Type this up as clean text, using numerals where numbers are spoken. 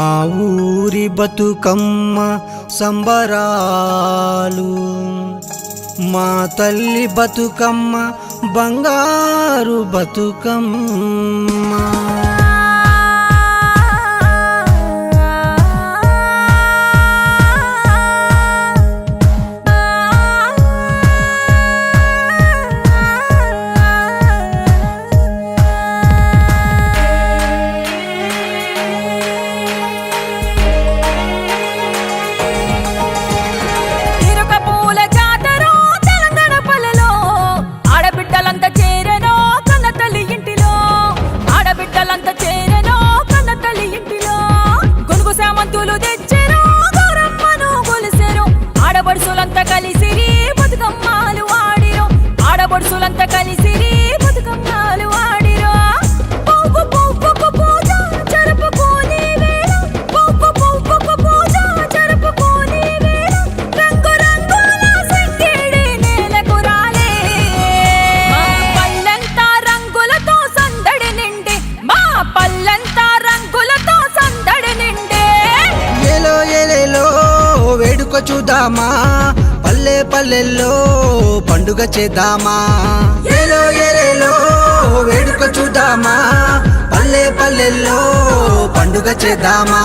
మా ఊరి బతుకమ్మ సంబరాలు, మా తల్లి బతుకమ్మ బంగారు బతుకమ్మ. ఆడబడుసులంతా కలిసిరి బతుకమ్మలు ఆడిరో, ఆడబడుసులంతా కలిసిరి బతుకమ్మలు ఆడిరో. పువ్వు పువ్వుకు పూజ జరుపుకోని వేళ, పువ్వు పువ్వుకు పూజ జరుపుకోని వేళ, రంగు రంగుల సంకెడి నేలకు రాలే. మా పల్లంతా రంగులతో సందడి నిండే, మా పల్లంతా రంగులతో సందడి నిండే. ఏలో ఏలేలో వేడుక చూద్దామా, పల్లె పల్లెల్లో పండుగ చేద్దామా. ఏలో ఏలేలో వేడుక చూద్దామా, పల్లె పల్లెల్లో పండుగ చేద్దామా.